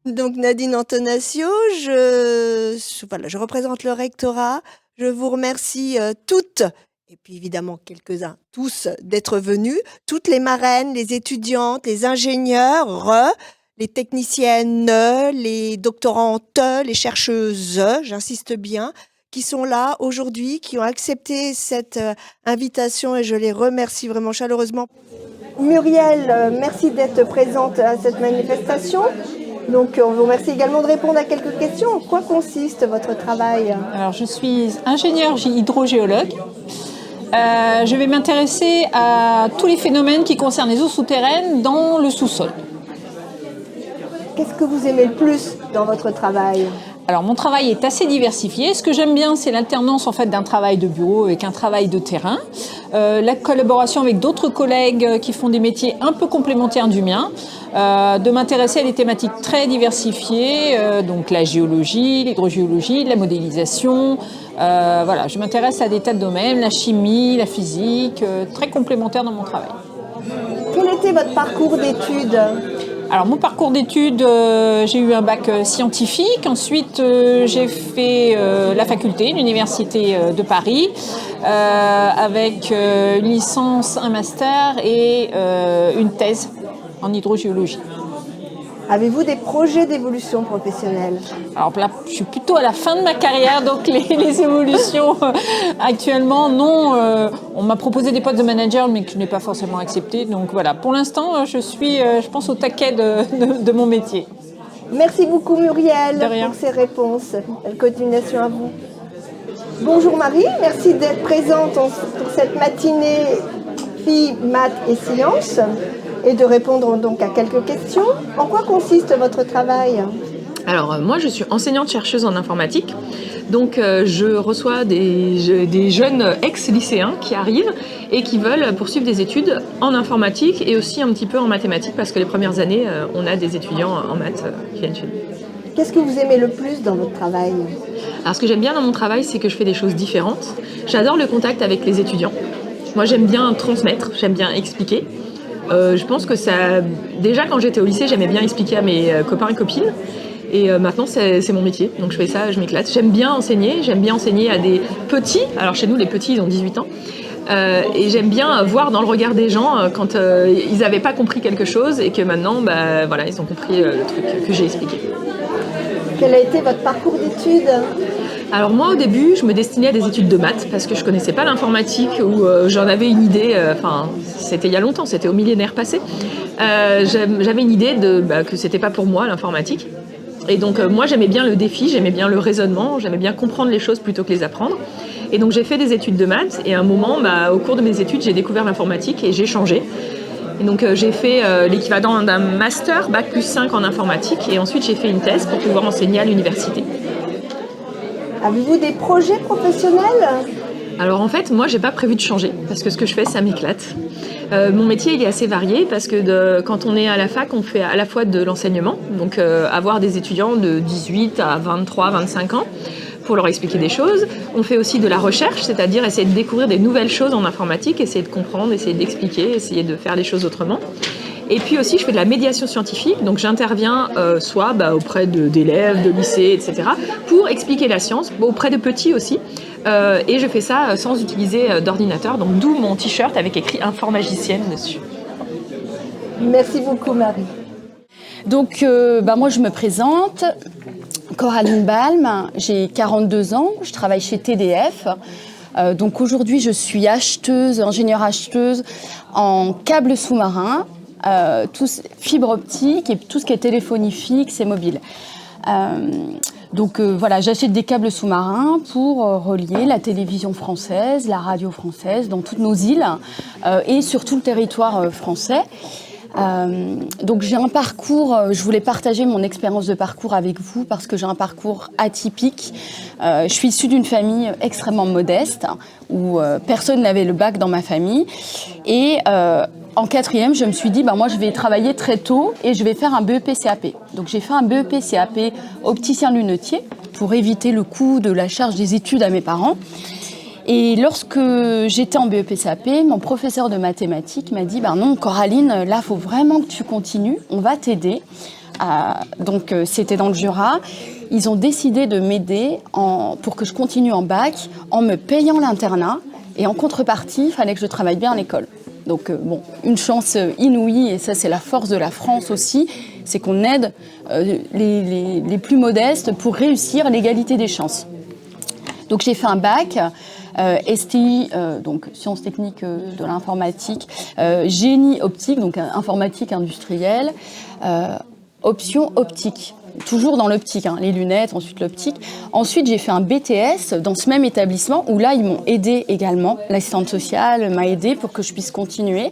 Donc Nadine Antonaccio, voilà, je représente le rectorat. Je vous remercie toutes, et puis évidemment quelques-uns, tous, d'être venus. Toutes les marraines, les étudiantes, les ingénieurs, les techniciennes, les doctorantes, les chercheuses, j'insiste bien, qui sont là aujourd'hui, qui ont accepté cette invitation et je les remercie vraiment chaleureusement. Muriel, merci d'être présente à cette manifestation. Donc, on vous remercie également de répondre à quelques questions. En quoi consiste votre travail? Alors, je suis ingénieure hydrogéologue. Je vais m'intéresser à tous les phénomènes qui concernent les eaux souterraines dans le sous-sol. Qu'est-ce que vous aimez le plus dans votre travail? Alors, mon travail est assez diversifié. Ce que j'aime bien, c'est l'alternance en fait d'un travail de bureau avec un travail de terrain, la collaboration avec d'autres collègues qui font des métiers un peu complémentaires du mien, de m'intéresser à des thématiques très diversifiées, donc la géologie, l'hydrogéologie, la modélisation. Voilà, je m'intéresse à des tas de domaines, la chimie, la physique, très complémentaires dans mon travail. Quel était votre parcours d'études? Alors mon parcours d'études, j'ai eu un bac scientifique, ensuite j'ai fait la faculté, l'université de Paris, avec une licence, un master et une thèse en hydrogéologie. Avez-vous des projets d'évolution professionnelle? Alors là, je suis plutôt à la fin de ma carrière, donc les évolutions actuellement, non. On m'a proposé des postes de manager, mais que je n'ai pas forcément accepté. Donc voilà, pour l'instant, je suis, je pense, au taquet de mon métier. Merci beaucoup Muriel De rien. pour ces réponses. Belle continuation à vous. Bonjour Marie, merci d'être présente pour cette matinée filles, maths et sciences et de répondre donc à quelques questions. En quoi consiste votre travail? Alors moi je suis enseignante-chercheuse en informatique, donc je reçois des jeunes ex-lycéens qui arrivent et qui veulent poursuivre des études en informatique et aussi un petit peu en mathématiques parce que les premières années on a des étudiants en maths qui viennent chez nous. Qu'est-ce que vous aimez le plus dans votre travail? Alors ce que j'aime bien dans mon travail c'est que je fais des choses différentes. J'adore le contact avec les étudiants. Moi j'aime bien transmettre, j'aime bien expliquer. Je pense que ça, déjà quand j'étais au lycée j'aimais bien expliquer à mes copains et copines. Et maintenant, c'est mon métier. Donc je fais ça, je m'éclate. J'aime bien enseigner à des petits. Alors chez nous, les petits, ils ont 18 ans. Et j'aime bien voir dans le regard des gens quand ils n'avaient pas compris quelque chose et que maintenant, voilà, ils ont compris le truc que j'ai expliqué. Quel a été votre parcours d'études? Alors moi, au début, je me destinais à des études de maths parce que je connaissais pas l'informatique ou j'en avais une idée. C'était il y a longtemps, c'était au millénaire passé. J'avais une idée que c'était pas pour moi l'informatique. Et donc moi j'aimais bien le défi, j'aimais bien le raisonnement, j'aimais bien comprendre les choses plutôt que les apprendre. Et donc j'ai fait des études de maths et à un moment, au cours de mes études, j'ai découvert l'informatique et j'ai changé. Et donc j'ai fait l'équivalent d'un master, bac plus 5 en informatique et ensuite j'ai fait une thèse pour pouvoir enseigner à l'université. Avez-vous des projets professionnels? Alors en fait, moi j'ai pas prévu de changer parce que ce que je fais, ça m'éclate. Mon métier il est assez varié parce que quand on est à la fac, on fait à la fois de l'enseignement, donc avoir des étudiants de 18 à 23, 25 ans pour leur expliquer des choses. On fait aussi de la recherche, c'est-à-dire essayer de découvrir des nouvelles choses en informatique, essayer de comprendre, essayer d'expliquer, essayer de faire les choses autrement. Et puis aussi, je fais de la médiation scientifique, donc j'interviens soit auprès d'élèves, de lycées, etc., pour expliquer la science, auprès de petits aussi. Et je fais ça sans utiliser d'ordinateur, donc d'où mon t-shirt avec écrit Informagicienne dessus. Merci beaucoup Marie. Donc moi je me présente, Coraline Balme, j'ai 42 ans, je travaille chez TDF. Donc aujourd'hui je suis ingénieure acheteuse en câbles sous-marins, fibre optique et tout ce qui est téléphonie fixe et mobile. Donc voilà, j'achète des câbles sous-marins pour relier la télévision française, la radio française dans toutes nos îles et sur tout le territoire français. Donc j'ai un parcours, je voulais partager mon expérience de parcours avec vous parce que j'ai un parcours atypique. Je suis issue d'une famille extrêmement modeste où personne n'avait le bac dans ma famille et en quatrième, je me suis dit, moi, je vais travailler très tôt et je vais faire un BEP-CAP. Donc, j'ai fait un BEP-CAP opticien-lunetier pour éviter le coût de la charge des études à mes parents. Et lorsque j'étais en BEP-CAP, mon professeur de mathématiques m'a dit, non, Coraline, là, il faut vraiment que tu continues. On va t'aider. Donc c'était dans le Jura. Ils ont décidé de m'aider pour que je continue en bac en me payant l'internat. Et en contrepartie, il fallait que je travaille bien à l'école. Donc bon, une chance inouïe, et ça c'est la force de la France aussi, c'est qu'on aide les plus modestes pour réussir l'égalité des chances. Donc j'ai fait un bac, STI, donc sciences techniques de l'informatique, génie optique, donc informatique industrielle, option optique. Toujours dans l'optique, hein, les lunettes, ensuite l'optique. Ensuite, j'ai fait un BTS dans ce même établissement où là, ils m'ont aidé également. L'assistante sociale m'a aidé pour que je puisse continuer.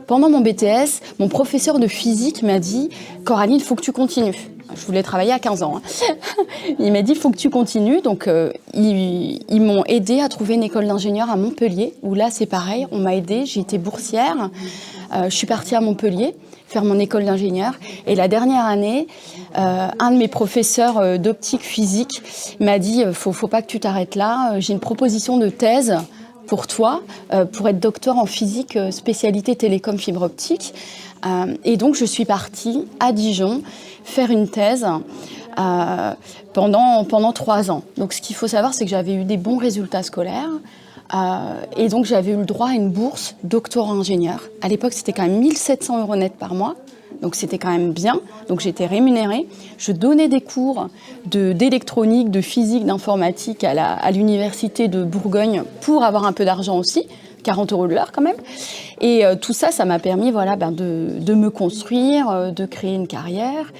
Pendant mon BTS, mon professeur de physique m'a dit « Coraline, il faut que tu continues ». Je voulais travailler à 15 ans. Hein. Il m'a dit « il faut que tu continues ». Donc, ils m'ont aidé à trouver une école d'ingénieur à Montpellier, où là, c'est pareil, on m'a aidé, j'ai été boursière. Je suis partie à Montpellier faire mon école d'ingénieur. Et la dernière année, un de mes professeurs d'optique physique m'a dit « faut pas que tu t'arrêtes là, j'ai une proposition de thèse pour toi, pour être docteur en physique, spécialité télécom fibre optique ». Et donc, je suis partie à Dijon faire une thèse pendant 3 ans. Donc, ce qu'il faut savoir, c'est que j'avais eu des bons résultats scolaires. Et donc, j'avais eu le droit à une bourse doctorat ingénieur. À l'époque, c'était quand même 1 700 € net par mois. Donc, c'était quand même bien. Donc, j'étais rémunérée. Je donnais des cours d'électronique, de physique, d'informatique à l'université de Bourgogne pour avoir un peu d'argent aussi. 40 € de l'heure quand même. Et tout ça, ça m'a permis de me construire, de créer une carrière.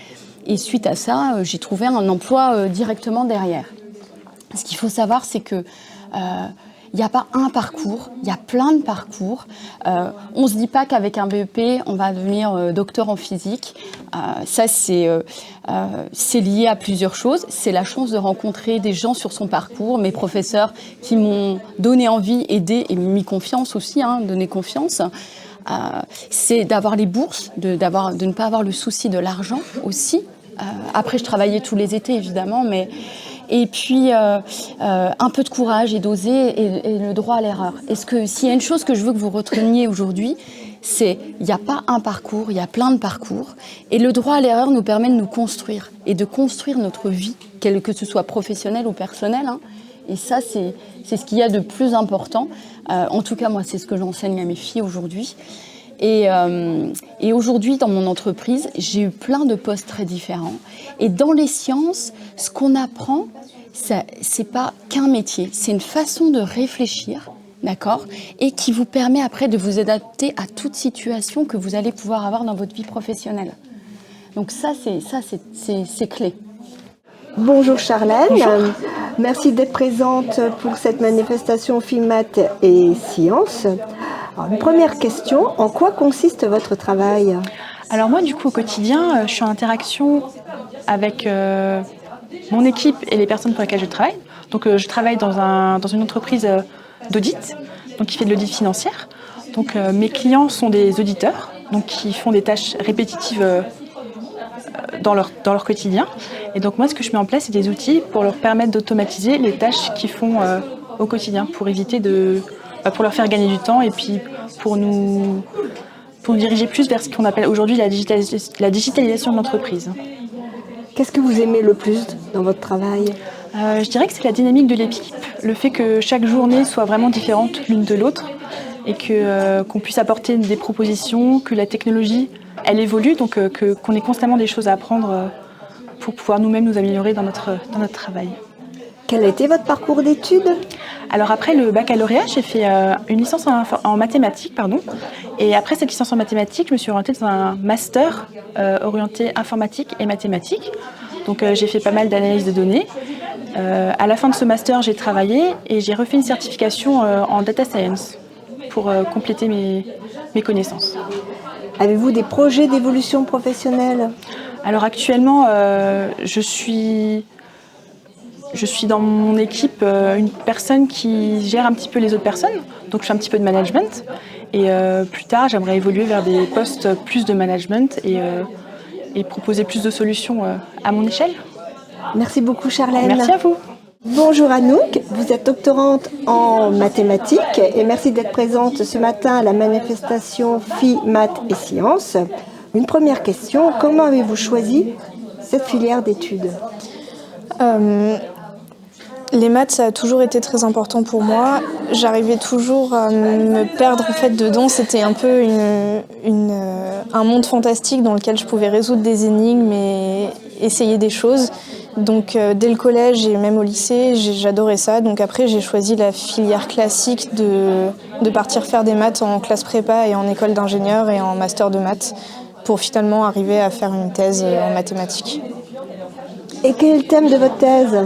Et suite à ça, j'ai trouvé un emploi directement derrière. Ce qu'il faut savoir, c'est que il n'y a pas un parcours, il y a plein de parcours. On ne se dit pas qu'avec un BEP, on va devenir docteur en physique. Ça, c'est lié à plusieurs choses. C'est la chance de rencontrer des gens sur son parcours, mes professeurs qui m'ont donné envie, aidé et mis confiance aussi, donné confiance. C'est d'avoir les bourses, de ne pas avoir le souci de l'argent aussi. Après, je travaillais tous les étés, évidemment, mais... Et puis, un peu de courage et d'oser et le droit à l'erreur. Est-ce que s'il y a une chose que je veux que vous reteniez aujourd'hui, c'est il n'y a pas un parcours, il y a plein de parcours. Et le droit à l'erreur nous permet de nous construire et de construire notre vie, que ce soit professionnelle ou personnelle. Hein. Et ça, c'est ce qu'il y a de plus important. En tout cas, moi, c'est ce que j'enseigne à mes filles aujourd'hui. Et aujourd'hui, dans mon entreprise, j'ai eu plein de postes très différents. Et dans les sciences, ce qu'on apprend, c'est pas qu'un métier, c'est une façon de réfléchir, d'accord, et qui vous permet après de vous adapter à toute situation que vous allez pouvoir avoir dans votre vie professionnelle. Donc ça, c'est clé. Bonjour Charlène. Bonjour. Merci d'être présente pour cette manifestation Filles, Maths et Sciences. Alors, une première question, en quoi consiste votre travail ? Alors moi, du coup, au quotidien, je suis en interaction avec mon équipe et les personnes pour lesquelles je travaille. Donc, je travaille dans une entreprise d'audit, donc qui fait de l'audit financière. Donc, mes clients sont des auditeurs, donc qui font des tâches répétitives dans leur quotidien. Et donc, moi, ce que je mets en place, c'est des outils pour leur permettre d'automatiser les tâches qu'ils font au quotidien, pour éviter pour leur faire gagner du temps et puis pour nous diriger plus vers ce qu'on appelle aujourd'hui la digitalisation de l'entreprise. Qu'est-ce que vous aimez le plus dans votre travail ? Je dirais que c'est la dynamique de l'équipe, le fait que chaque journée soit vraiment différente l'une de l'autre et qu'on puisse apporter des propositions, que la technologie, elle évolue, donc qu'on ait constamment des choses à apprendre pour pouvoir nous-mêmes nous améliorer dans notre travail. Quel a été votre parcours d'études ? Alors après le baccalauréat, j'ai fait une licence en mathématiques, et après cette licence en mathématiques, je me suis orientée dans un master orienté informatique et mathématiques. Donc j'ai fait pas mal d'analyses de données. À la fin de ce master, j'ai travaillé et j'ai refait une certification en data science pour compléter mes connaissances. Avez-vous des projets d'évolution professionnelle ? Alors actuellement, je suis dans mon équipe une personne qui gère un petit peu les autres personnes, donc je fais un petit peu de management. Et plus tard, j'aimerais évoluer vers des postes plus de management et proposer plus de solutions à mon échelle. Merci beaucoup Charlène. Merci à vous. Bonjour Anouk, vous êtes doctorante en mathématiques et merci d'être présente ce matin à la manifestation Filles, Maths et Sciences. Une première question, comment avez-vous choisi cette filière d'études ? Les maths, ça a toujours été très important pour moi. J'arrivais toujours à me perdre en fait dedans. C'était un peu un monde fantastique dans lequel je pouvais résoudre des énigmes et essayer des choses. Donc dès le collège et même au lycée, j'adorais ça. Donc après, j'ai choisi la filière classique de partir faire des maths en classe prépa et en école d'ingénieur et en master de maths pour finalement arriver à faire une thèse en mathématiques. Et quel est le thème de votre thèse ?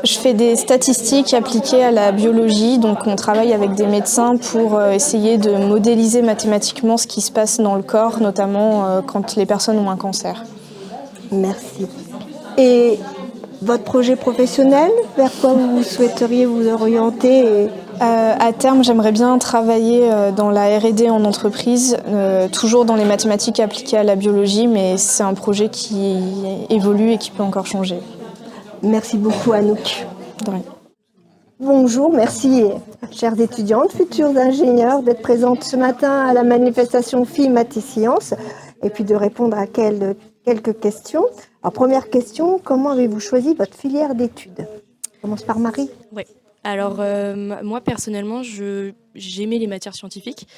Je fais des statistiques appliquées à la biologie, donc on travaille avec des médecins pour essayer de modéliser mathématiquement ce qui se passe dans le corps, notamment quand les personnes ont un cancer. Merci. Et votre projet professionnel, vers quoi vous souhaiteriez vous orienter ? À terme, j'aimerais bien travailler dans la R&D en entreprise, toujours dans les mathématiques appliquées à la biologie, mais c'est un projet qui évolue et qui peut encore changer. Merci beaucoup Anouk. De rien. Bonjour, merci chères étudiantes, futures ingénieurs, d'être présentes ce matin à la manifestation Filles, Maths et Sciences et puis de répondre à quelques questions. Alors première question, comment avez-vous choisi votre filière d'études ? On commence par Marie. Oui. Alors moi personnellement, j'aimais les matières scientifiques.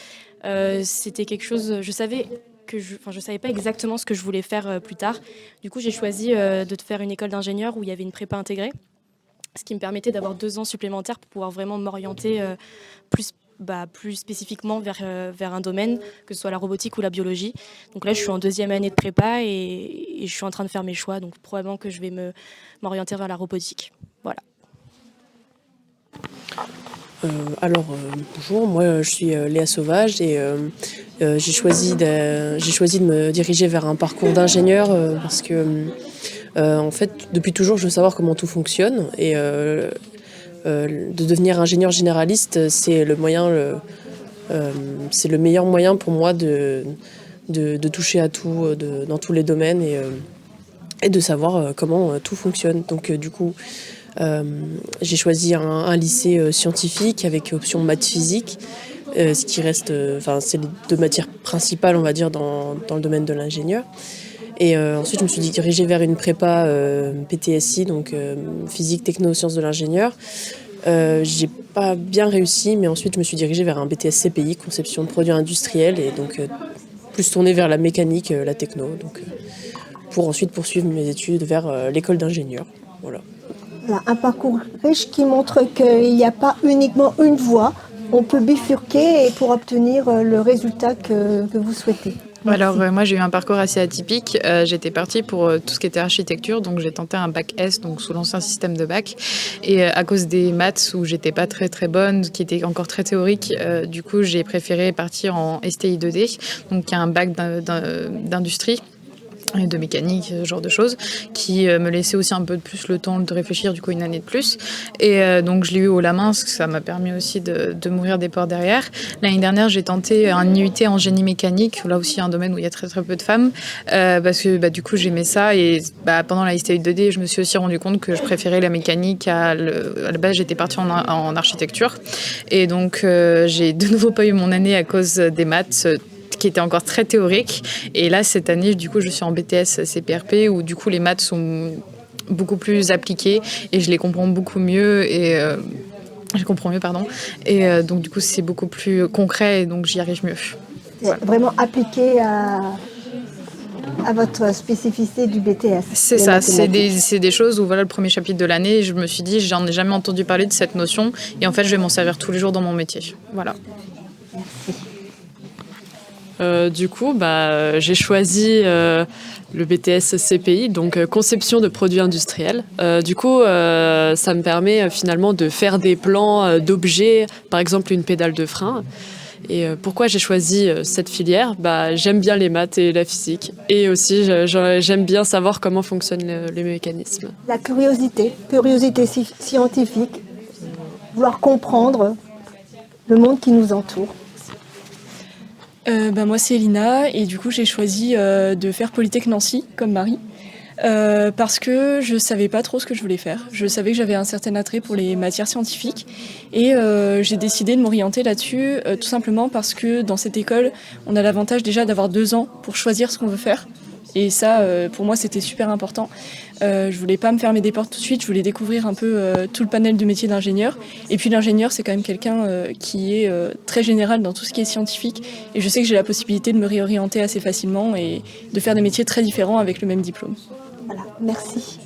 C'était quelque chose, je savais pas exactement ce que je voulais faire plus tard. Du coup, j'ai choisi de faire une école d'ingénieur où il y avait une prépa intégrée, ce qui me permettait d'avoir 2 ans supplémentaires pour pouvoir vraiment m'orienter plus spécifiquement vers un domaine, que ce soit la robotique ou la biologie. Donc là, je suis en 2e année de prépa et je suis en train de faire mes choix. Donc probablement que je vais m'orienter vers la robotique. Voilà. Bonjour, moi je suis Léa Sauvage et j'ai choisi de me diriger vers un parcours d'ingénieur parce que en fait depuis toujours je veux savoir comment tout fonctionne et de devenir ingénieur généraliste c'est le meilleur moyen pour moi de toucher à tout dans tous les domaines et de savoir comment tout fonctionne. Donc du coup j'ai choisi un lycée scientifique avec option maths physique, ce qui reste, c'est les 2 matières principales, on va dire, dans le domaine de l'ingénieur. Et ensuite, je me suis dirigée vers une prépa PTSI, donc physique, techno, sciences de l'ingénieur. J'ai pas bien réussi, mais ensuite, je me suis dirigée vers un BTS CPI, conception de produits industriels, et donc plus tournée vers la mécanique, la techno, donc pour ensuite poursuivre mes études vers l'école d'ingénieur. Voilà. Un parcours riche qui montre qu'il n'y a pas uniquement une voie, on peut bifurquer pour obtenir le résultat que vous souhaitez. Merci. Alors moi j'ai eu un parcours assez atypique, j'étais partie pour tout ce qui était architecture, donc j'ai tenté un bac S, donc sous l'ancien système de bac, et à cause des maths où j'étais pas très très bonne, qui était encore très théorique, du coup j'ai préféré partir en STI 2D, donc qui a un bac d'industrie et de mécanique, ce genre de choses, qui me laissait aussi un peu de plus le temps de réfléchir, du coup une année de plus. Et donc je l'ai eu haut la main, parce que ça m'a permis aussi de m'ouvrir des portes derrière. L'année dernière, j'ai tenté un IUT en génie mécanique, là aussi un domaine où il y a très très peu de femmes, parce que du coup j'aimais ça, et pendant la STI 2D, je me suis aussi rendu compte que je préférais la mécanique. À la base, j'étais partie en architecture, et donc j'ai de nouveau pas eu mon année à cause des maths, qui était encore très théorique. Et là, cette année, du coup, je suis en BTS CPRP, où du coup, les maths sont beaucoup plus appliquées et je les comprends beaucoup mieux. Et je comprends mieux, pardon. Et donc, du coup, c'est beaucoup plus concret et donc j'y arrive mieux. Voilà. Vraiment appliqué à votre spécificité du BTS. C'est ça, c'est des choses où voilà le premier chapitre de l'année, je me suis dit, j'en ai jamais entendu parler de cette notion et en fait, je vais m'en servir tous les jours dans mon métier. Voilà. Merci. Du coup, j'ai choisi le BTS CPI, donc conception de produits industriels. Du coup, ça me permet finalement de faire des plans d'objets, par exemple une pédale de frein. Et pourquoi j'ai choisi cette filière ? J'aime bien les maths et la physique. Et aussi, j'aime bien savoir comment fonctionnent les mécanismes. La curiosité scientifique, vouloir comprendre le monde qui nous entoure. Moi c'est Elina et du coup j'ai choisi de faire Polytech Nancy comme Marie. Parce que je savais pas trop ce que je voulais faire. Je savais que j'avais un certain attrait pour les matières scientifiques et j'ai décidé de m'orienter là-dessus tout simplement parce que dans cette école, on a l'avantage déjà d'avoir 2 ans pour choisir ce qu'on veut faire. Et ça, pour moi, c'était super important. Je voulais pas me fermer des portes tout de suite, je voulais découvrir un peu tout le panel du métier d'ingénieur. Et puis l'ingénieur, c'est quand même quelqu'un qui est très général dans tout ce qui est scientifique. Et je sais que j'ai la possibilité de me réorienter assez facilement et de faire des métiers très différents avec le même diplôme. Voilà, merci.